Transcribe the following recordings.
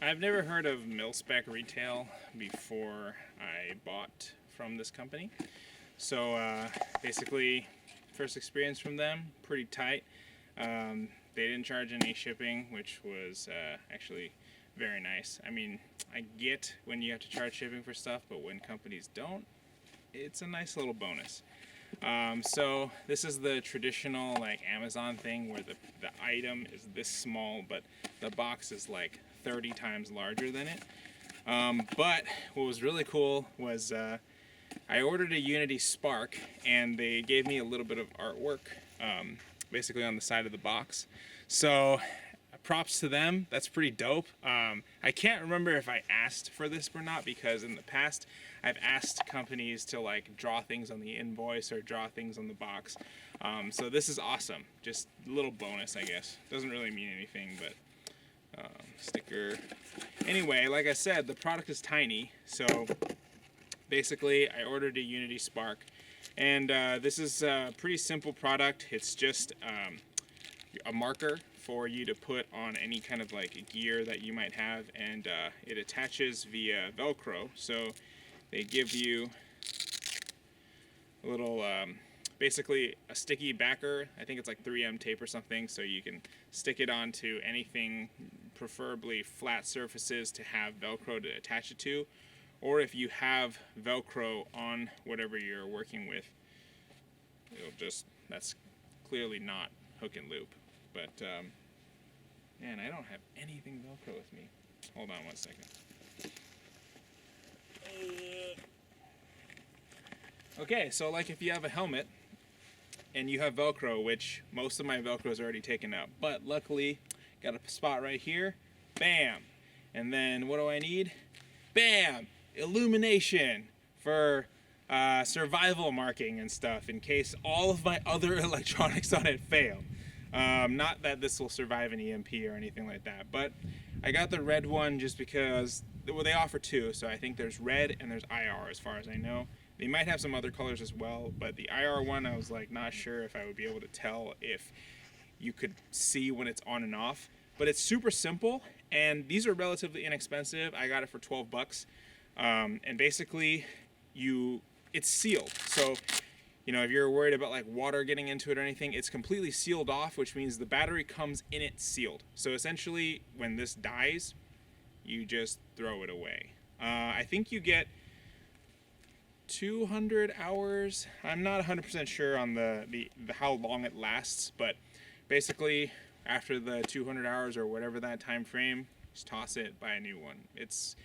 I've never heard of mil-spec retail before I bought from this company. So basically, first experience from them, pretty tight. They didn't charge any shipping, which was actually very nice. I mean, I get when you have to charge shipping for stuff, but when companies don't, it's a nice little bonus. So this is the traditional like Amazon thing where the item is this small, but the box is like 30 times larger than it. But what was really cool was I ordered a Unity Spark, and they gave me a little bit of artwork, basically on the side of the box. So props to them. That's pretty dope. I can't remember if I asked for this or not, because in the past I've asked companies to like draw things on the invoice or draw things on the box. So this is awesome. Just a little bonus, I guess. Doesn't really mean anything, but sticker. Anyway, like I said, the product is tiny. So basically I ordered a Unity Spark, and this is a pretty simple product. It's just a marker for you to put on any kind of like gear that you might have, and it attaches via Velcro. So they give you a little basically a sticky backer. I think it's like 3M tape or something, so you can stick it onto anything, preferably flat surfaces, to have Velcro to attach it to. Or if you have Velcro on whatever you're working with, it'll just, that's clearly not hook and loop. But man, I don't have anything Velcro with me. Hold on one second. Okay, so like if you have a helmet and you have Velcro, which most of my Velcro is already taken up, but luckily got a spot right here, bam. And then what do I need? Bam! Illumination for survival marking and stuff in case all of my other electronics on it fail. Not that this will survive an EMP or anything like that, but I got the red one just because, well, they offer two, so I think there's red and there's IR as far as I know. They might have some other colors as well, but the IR one, I was like not sure if I would be able to tell if you could see when it's on and off. But it's super simple, and these are relatively inexpensive. I got it for 12 bucks. And basically it's sealed. So, you know, if you're worried about like water getting into it or anything, it's completely sealed off, which means the battery comes in it sealed. So essentially when this dies, you just throw it away. I think you get 200 hours. I'm not 100% sure on the how long it lasts, but basically after the 200 hours or whatever that time frame, just toss it, buy a new one. It's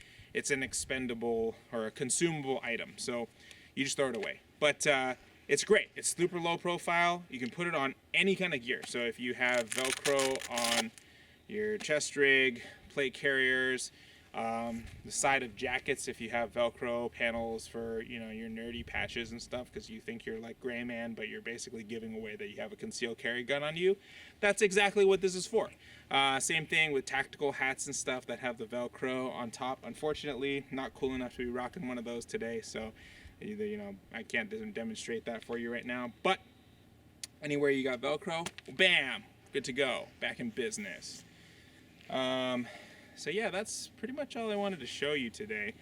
an expendable or a consumable item, so you just throw it away. But it's great. It's super low profile. You can put it on any kind of gear. So if you have Velcro on your chest rig, plate carriers, the side of jackets, if you have Velcro panels for, you know, your nerdy patches and stuff because you think you're like Gray Man, but you're basically giving away that you have a concealed carry gun on you, that's exactly what this is for. Same thing with tactical hats and stuff that have the Velcro on top. Unfortunately, not cool enough to be rocking one of those today, so either, you know, I can't demonstrate that for you right now, but anywhere you got Velcro, bam, good to go, back in business. So yeah, that's pretty much all I wanted to show you today.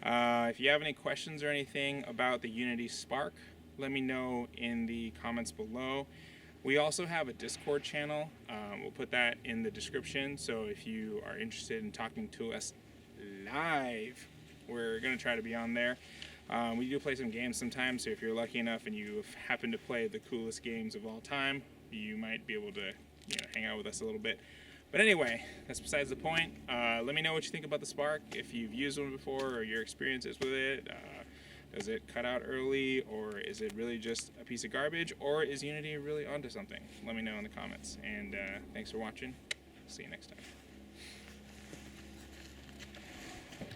If you have any questions or anything about the Unity Spark, let me know in the comments below. We also have a Discord channel. We'll put that in the description, so if you are interested in talking to us live, we're going to try to be on there. We do play some games sometimes, so if you're lucky enough and you happen to play the coolest games of all time, you might be able to, you know, hang out with us a little bit. But anyway, that's besides the point. Let me know what you think about the Spark, if you've used one before or your experiences with it. Does it cut out early, or is it really just a piece of garbage, or is Unity really onto something? Let me know in the comments. And thanks for watching. See you next time.